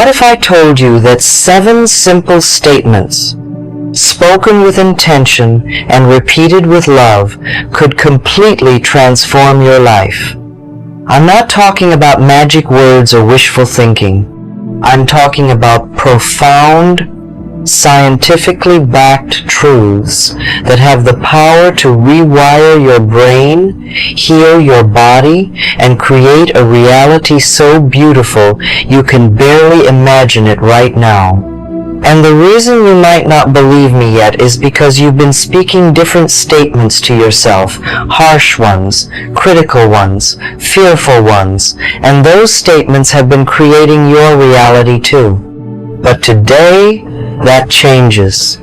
What if I told you that 7 simple statements, spoken with intention and repeated with love, could completely transform your life? I'm not talking about magic words or wishful thinking. I'm talking about profound, scientifically backed truths that have the power to rewire your brain, heal your body, and create a reality so beautiful you can barely imagine it right now. And the reason you might not believe me yet is because you've been speaking different statements to yourself, harsh ones, critical ones, fearful ones, and those statements have been creating your reality too. But today, that changes.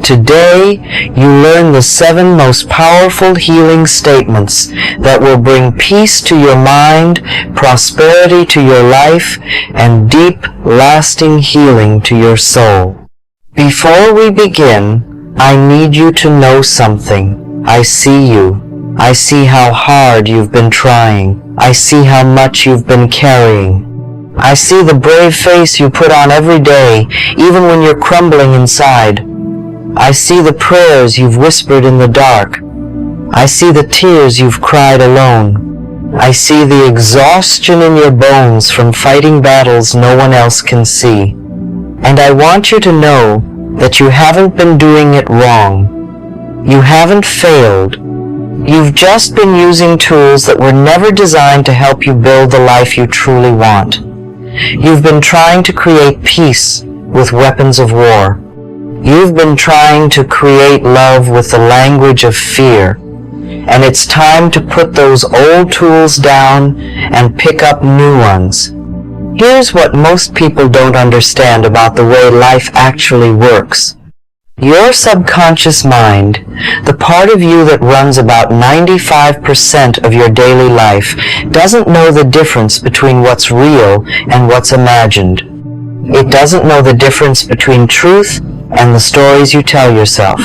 Today, you learn the 7 most powerful healing statements that will bring peace to your mind, prosperity to your life, and deep, lasting healing to your soul. Before we begin, I need you to know something. I see you. I see how hard you've been trying. I see how much you've been carrying. I see the brave face you put on every day, even when you're crumbling inside. I see the prayers you've whispered in the dark. I see the tears you've cried alone. I see the exhaustion in your bones from fighting battles no one else can see. And I want you to know that you haven't been doing it wrong. You haven't failed. You've just been using tools that were never designed to help you build the life you truly want. You've been trying to create peace with weapons of war. You've been trying to create love with the language of fear. And it's time to put those old tools down and pick up new ones. Here's what most people don't understand about the way life actually works. Your subconscious mind, the part of you that runs about 95% of your daily life, doesn't know the difference between what's real and what's imagined. It doesn't know the difference between truth and the stories you tell yourself.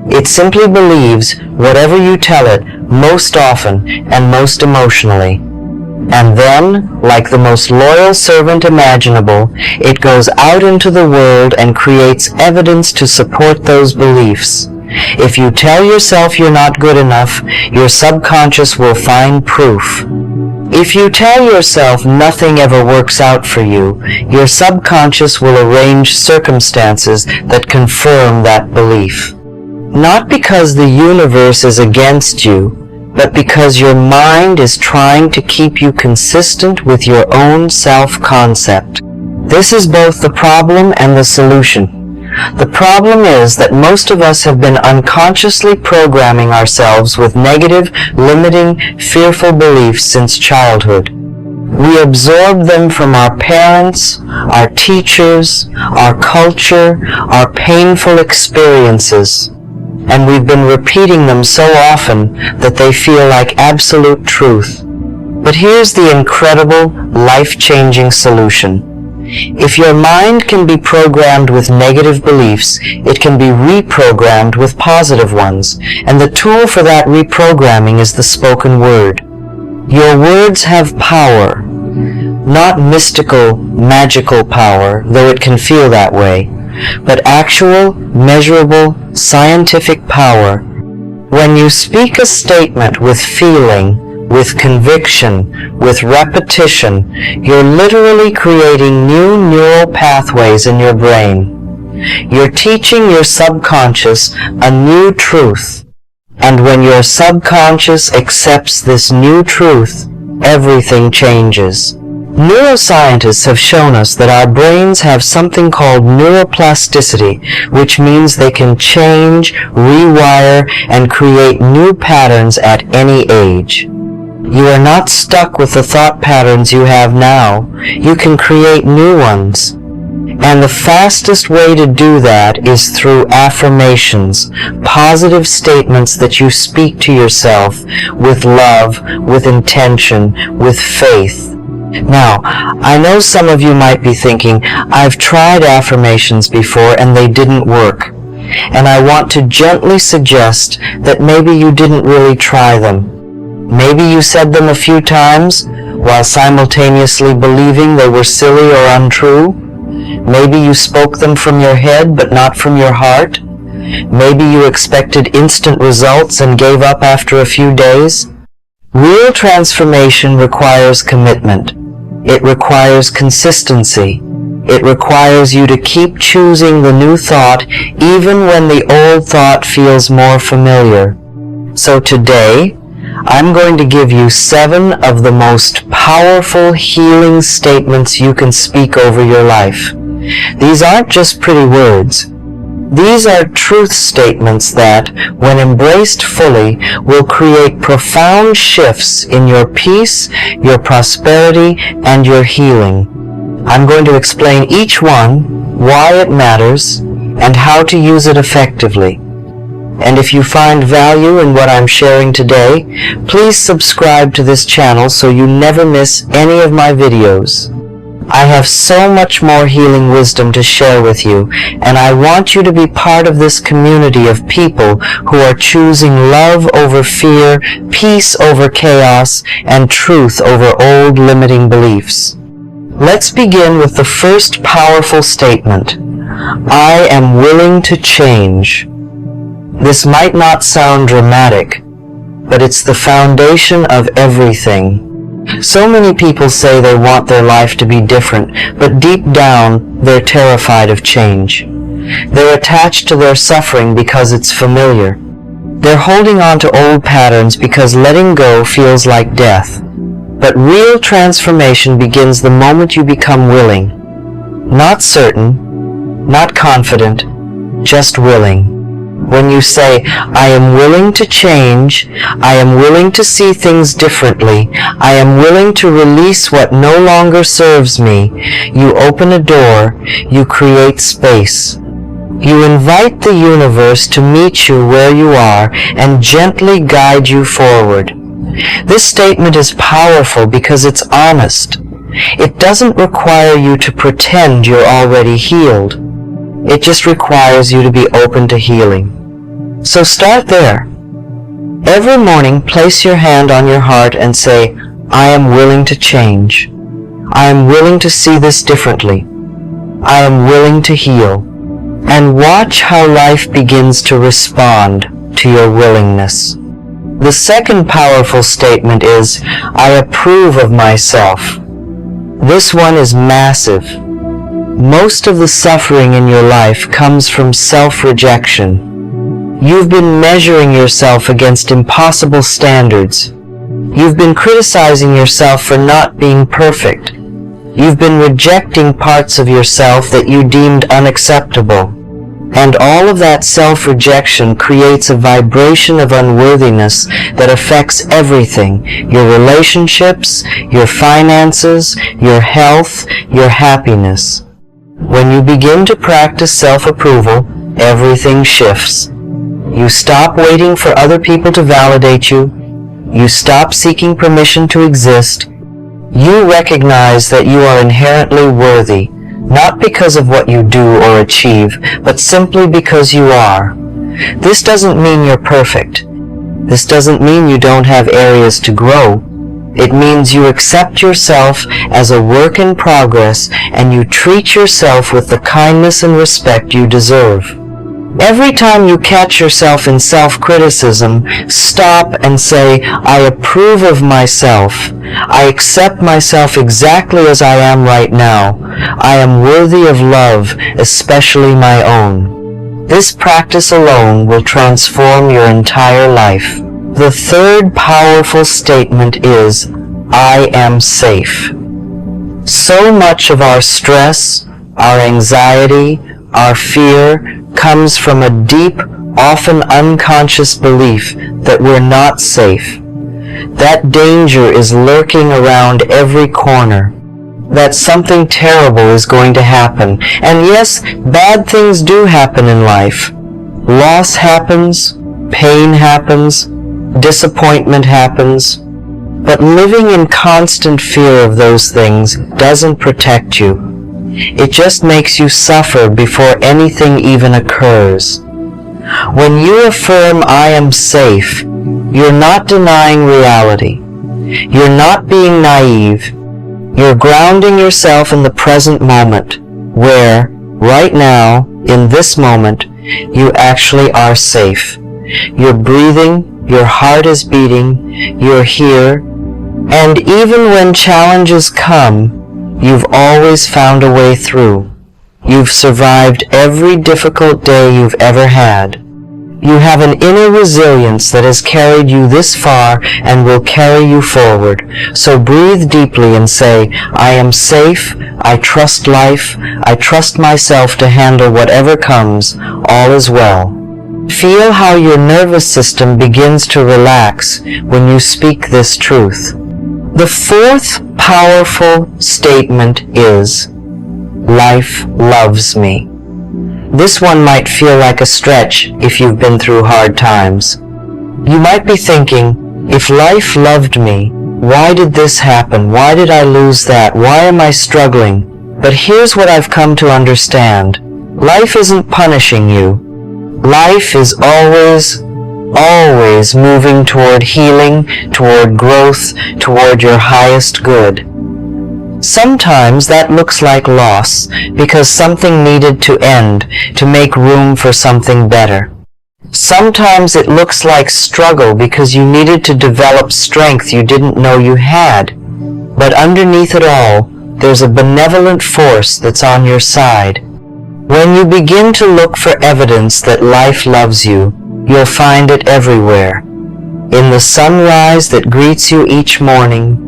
It simply believes whatever you tell it most often and most emotionally. And then, like the most loyal servant imaginable, it goes out into the world and creates evidence to support those beliefs. If you tell yourself you're not good enough, your subconscious will find proof. If you tell yourself nothing ever works out for you, your subconscious will arrange circumstances that confirm that belief. Not because the universe is against you, but because your mind is trying to keep you consistent with your own self-concept. This is both the problem and the solution. The problem is that most of us have been unconsciously programming ourselves with negative, limiting, fearful beliefs since childhood. We absorb them from our parents, our teachers, our culture, our painful experiences. And we've been repeating them so often that they feel like absolute truth. But here's the incredible, life-changing solution. If your mind can be programmed with negative beliefs, it can be reprogrammed with positive ones, and the tool for that reprogramming is the spoken word. Your words have power, not mystical, magical power, though it can feel that way, but actual, measurable, scientific power. When you speak a statement with feeling, with conviction, with repetition, you're literally creating new neural pathways in your brain. You're teaching your subconscious a new truth. And when your subconscious accepts this new truth, everything changes. Neuroscientists have shown us that our brains have something called neuroplasticity, which means they can change, rewire, and create new patterns at any age. You are not stuck with the thought patterns you have now. You can create new ones. And the fastest way to do that is through affirmations, positive statements that you speak to yourself with love, with intention, with faith. Now, I know some of you might be thinking, I've tried affirmations before and they didn't work. And I want to gently suggest that maybe you didn't really try them. Maybe you said them a few times while simultaneously believing they were silly or untrue. Maybe you spoke them from your head but not from your heart. Maybe you expected instant results and gave up after a few days. Real transformation requires commitment. It requires consistency. It requires you to keep choosing the new thought even when the old thought feels more familiar. So today, I'm going to give you 7 of the most powerful healing statements you can speak over your life. These aren't just pretty words. These are truth statements that, when embraced fully, will create profound shifts in your peace, your prosperity, and your healing. I'm going to explain each one, why it matters, and how to use it effectively. And if you find value in what I'm sharing today, please subscribe to this channel so you never miss any of my videos. I have so much more healing wisdom to share with you, and I want you to be part of this community of people who are choosing love over fear, peace over chaos, and truth over old limiting beliefs. Let's begin with the first powerful statement. I am willing to change. This might not sound dramatic, but it's the foundation of everything. So many people say they want their life to be different, but deep down, they're terrified of change. They're attached to their suffering because it's familiar. They're holding on to old patterns because letting go feels like death. But real transformation begins the moment you become willing. Not certain, not confident, just willing. When you say, I am willing to change, I am willing to see things differently, I am willing to release what no longer serves me, you open a door, you create space. You invite the universe to meet you where you are and gently guide you forward. This statement is powerful because it's honest. It doesn't require you to pretend you're already healed. It just requires you to be open to healing. So start there. Every morning, place your hand on your heart and say, I am willing to change. I am willing to see this differently. I am willing to heal. And watch how life begins to respond to your willingness. The second powerful statement is, I approve of myself. This one is massive. Most of the suffering in your life comes from self-rejection. You've been measuring yourself against impossible standards. You've been criticizing yourself for not being perfect. You've been rejecting parts of yourself that you deemed unacceptable. And all of that self-rejection creates a vibration of unworthiness that affects everything: your relationships, your finances, your health, your happiness. When you begin to practice self-approval, everything shifts. You stop waiting for other people to validate you. You stop seeking permission to exist. You recognize that you are inherently worthy, not because of what you do or achieve, but simply because you are. This doesn't mean you're perfect. This doesn't mean you don't have areas to grow. It means you accept yourself as a work in progress and you treat yourself with the kindness and respect you deserve. Every time you catch yourself in self-criticism, stop and say, I approve of myself. I accept myself exactly as I am right now. I am worthy of love, especially my own. This practice alone will transform your entire life. The third powerful statement is, I am safe. So much of our stress, our anxiety, our fear comes from a deep, often unconscious belief that we're not safe. That danger is lurking around every corner. That something terrible is going to happen. And yes, bad things do happen in life. Loss happens, pain happens, disappointment happens. But living in constant fear of those things doesn't protect you. It just makes you suffer before anything even occurs. When you affirm, I am safe, you're not denying reality. You're not being naive. You're grounding yourself in the present moment. where, right now, in this moment, you actually are safe. You're breathing, your heart is beating, you're here, and even when challenges come, you've always found a way through. You've survived every difficult day you've ever had. You have an inner resilience that has carried you this far and will carry you forward. So breathe deeply and say, I am safe, I trust life, I trust myself to handle whatever comes, all is well. Feel how your nervous system begins to relax when you speak this truth. The fourth powerful statement is, life loves me. This one might feel like a stretch if you've been through hard times. You might be thinking, if life loved me, why did this happen? Why did I lose that? Why am I struggling? But here's what I've come to understand. Life isn't punishing you. Life is always moving toward healing, toward growth, toward your highest good. Sometimes that looks like loss because something needed to end to make room for something better. Sometimes it looks like struggle because you needed to develop strength you didn't know you had. But underneath it all, there's a benevolent force that's on your side. When you begin to look for evidence that life loves you, you'll find it everywhere. In the sunrise that greets you each morning,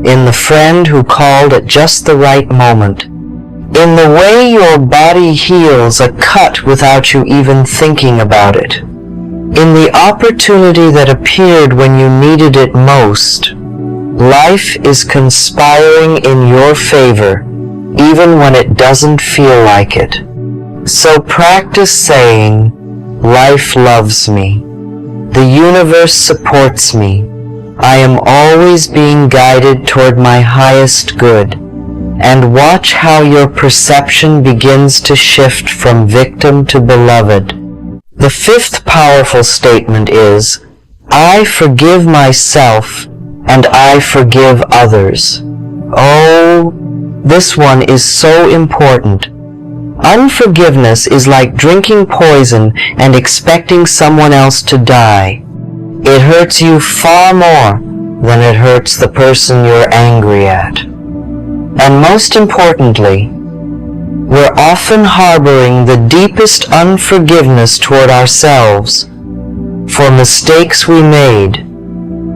in the friend who called at just the right moment, in the way your body heals a cut without you even thinking about it, in the opportunity that appeared when you needed it most. Life is conspiring in your favor, even when it doesn't feel like it. So practice saying, life loves me. The universe supports me. I am always being guided toward my highest good. And watch how your perception begins to shift from victim to beloved. The fifth powerful statement is, I forgive myself and I forgive others. Oh, this one is so important. Unforgiveness is like drinking poison and expecting someone else to die. It hurts you far more than it hurts the person you're angry at. And most importantly, we're often harboring the deepest unforgiveness toward ourselves for mistakes we made,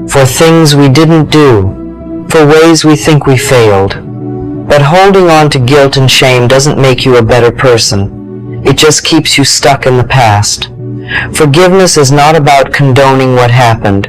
for things we didn't do, for ways we think we failed. But holding on to guilt and shame doesn't make you a better person. It just keeps you stuck in the past. Forgiveness is not about condoning what happened.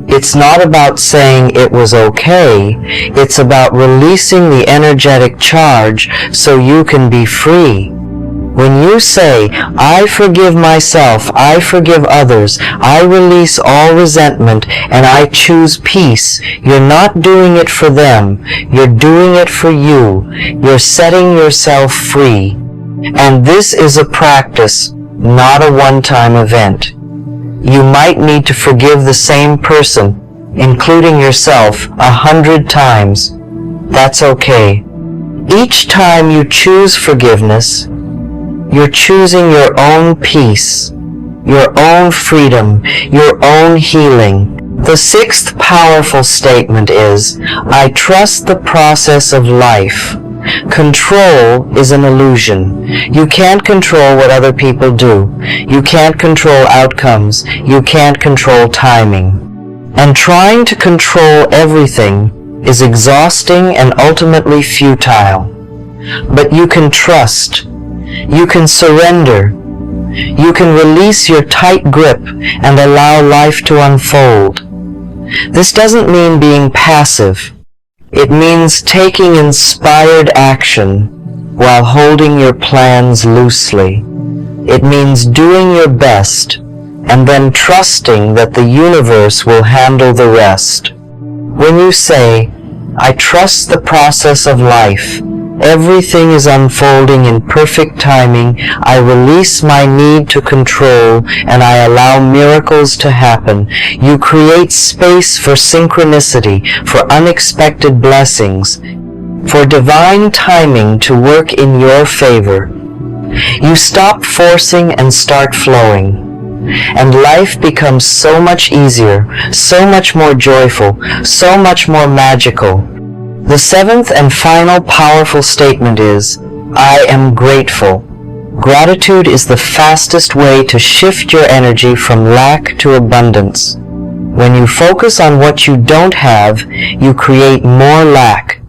It's not about saying it was okay. It's about releasing the energetic charge so you can be free. When you say, I forgive myself, I forgive others, I release all resentment, and I choose peace, you're not doing it for them. You're doing it for you. You're setting yourself free. And this is a practice, not a one-time event. You might need to forgive the same person, including yourself, 100 times. That's okay. Each time you choose forgiveness, you're choosing your own peace, your own freedom, your own healing. The sixth powerful statement is, I trust the process of life. Control is an illusion. You can't control what other people do. You can't control outcomes. You can't control timing. And trying to control everything is exhausting and ultimately futile. But you can trust. You can surrender. You can release your tight grip and allow life to unfold. This doesn't mean being passive. It means taking inspired action while holding your plans loosely. It means doing your best and then trusting that the universe will handle the rest. When you say, I trust the process of life, everything is unfolding in perfect timing, I release my need to control, and I allow miracles to happen. You create space for synchronicity, for unexpected blessings. for divine timing to work in your favor. You stop forcing and start flowing, and life becomes so much easier, so much more joyful, so much more magical. The seventh and final powerful statement is, I am grateful. Gratitude is the fastest way to shift your energy from lack to abundance. When you focus on what you don't have, you create more lack.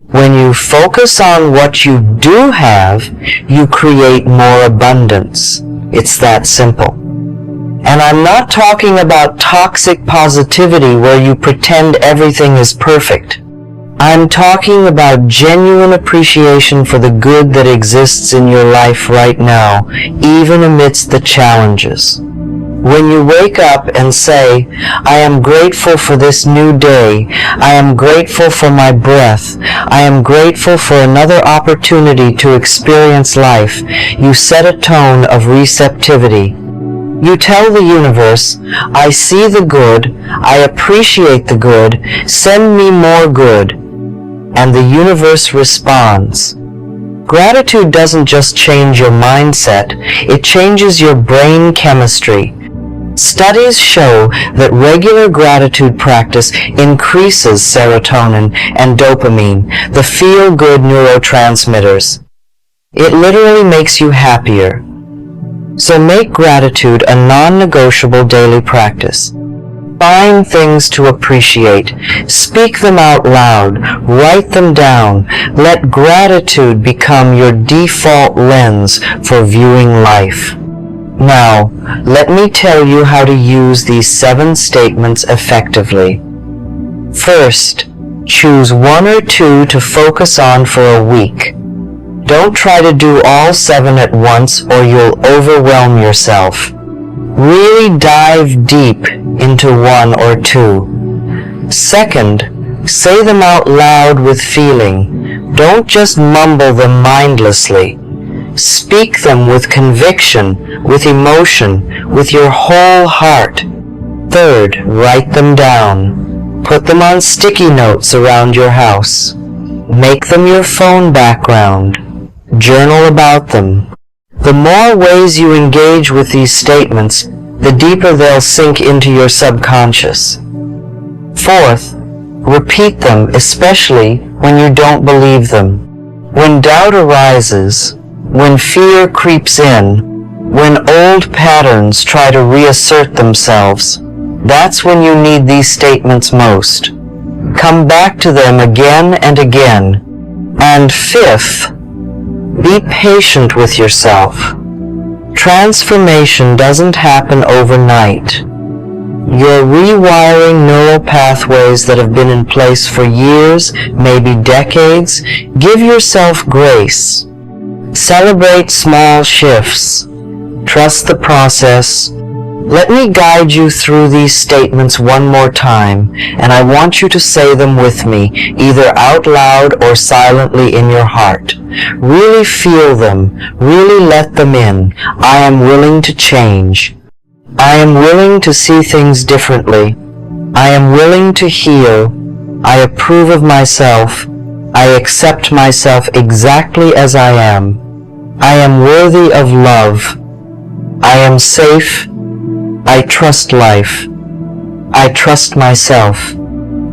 When you focus on what you do have, you create more abundance. It's that simple. And I'm not talking about toxic positivity where you pretend everything is perfect. I'm talking about genuine appreciation for the good that exists in your life right now, even amidst the challenges. When you wake up and say, I am grateful for this new day, I am grateful for my breath, I am grateful for another opportunity to experience life, you set a tone of receptivity. You tell the universe, I see the good, I appreciate the good, send me more good. And the universe responds. Gratitude doesn't just change your mindset, it changes your brain chemistry. Studies show that regular gratitude practice increases serotonin and dopamine, the feel-good neurotransmitters. It literally makes you happier. So make gratitude a non-negotiable daily practice. Find things to appreciate. Speak them out loud. Write them down. Let gratitude become your default lens for viewing life. Now, let me tell you how to use these 7 statements effectively. First, choose 1 or 2 to focus on for a week. Don't try to do all 7 at once or you'll overwhelm yourself. Really dive deep into 1 or 2. Second, say them out loud with feeling. Don't just mumble them mindlessly. Speak them with conviction, with emotion, with your whole heart. Third, write them down. Put them on sticky notes around your house. Make them your phone background. Journal about them. The more ways you engage with these statements, the deeper they'll sink into your subconscious. Fourth, repeat them, especially when you don't believe them. When doubt arises, when fear creeps in, when old patterns try to reassert themselves, that's when you need these statements most. Come back to them again and again. And fifth, be patient with yourself. Transformation doesn't happen overnight. You're rewiring neural pathways that have been in place for years, maybe decades. Give yourself grace. Celebrate small shifts. Trust the process. Let me guide you through these statements one more time, and I want you to say them with me, either out loud or silently in your heart. Really feel them. Really let them in. I am willing to change. I am willing to see things differently. I am willing to heal. I approve of myself. I accept myself exactly as I am. I am worthy of love. I am safe. I trust life. I trust myself.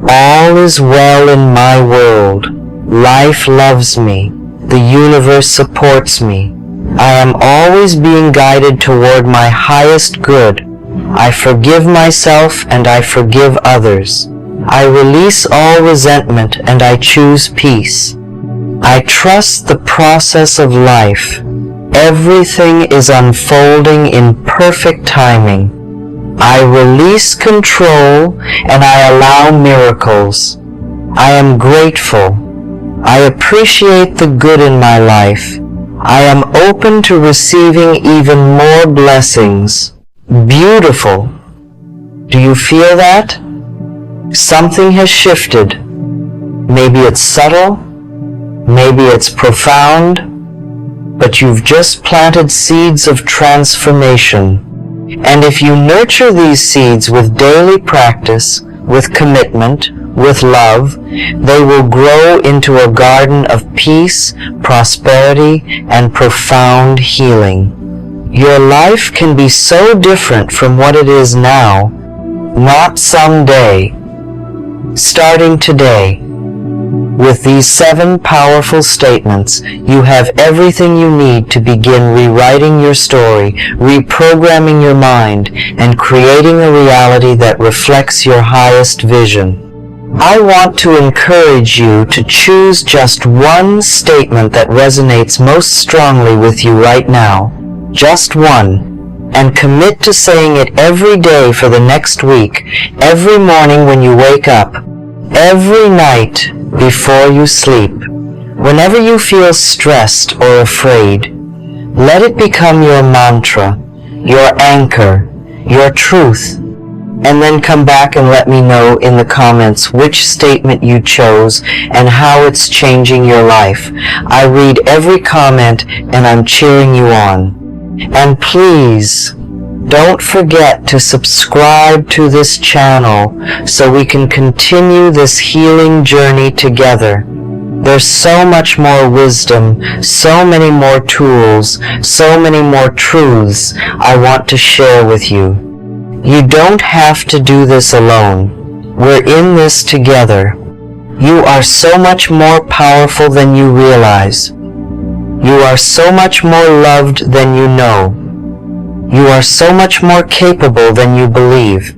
All is well in my world. Life loves me. The universe supports me. I am always being guided toward my highest good. I forgive myself and I forgive others. I release all resentment and I choose peace. I trust the process of life. Everything is unfolding in perfect timing. I release control and I allow miracles. I am grateful. I appreciate the good in my life. I am open to receiving even more blessings. Beautiful. Do you feel that? Something has shifted. Maybe it's subtle. Maybe it's profound. But you've just planted seeds of transformation. And if you nurture these seeds with daily practice, with commitment, with love, they will grow into a garden of peace, prosperity, and profound healing. Your life can be so different from what it is now, not someday. Starting today, with these 7 powerful statements, you have everything you need to begin rewriting your story, reprogramming your mind, and creating a reality that reflects your highest vision. I want to encourage you to choose just one statement that resonates most strongly with you right now, just one, and commit to saying it every day for the next week, every morning when you wake up, every night before you sleep. Whenever you feel stressed or afraid, let it become your mantra, your anchor, your truth. And then come back and let me know in the comments which statement you chose and how it's changing your life. I read every comment and I'm cheering you on. And please, don't forget to subscribe to this channel so we can continue this healing journey together. There's so much more wisdom, so many more tools, so many more truths I want to share with you. You don't have to do this alone. We're in this together. You are so much more powerful than you realize. You are so much more loved than you know. You are so much more capable than you believe.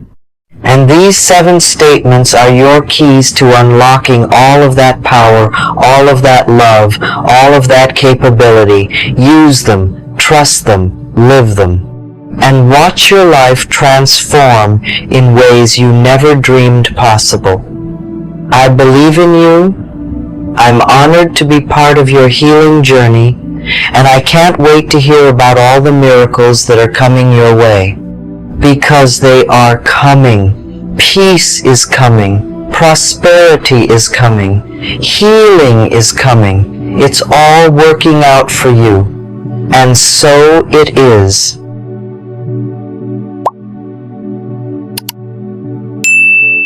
And these 7 statements are your keys to unlocking all of that power, all of that love, all of that capability. Use them, trust them, live them. And watch your life transform in ways you never dreamed possible. I believe in you. I'm honored to be part of your healing journey, and I can't wait to hear about all the miracles that are coming your way. Because they are coming. Peace is coming. Prosperity is coming. Healing is coming. It's all working out for you. And so it is.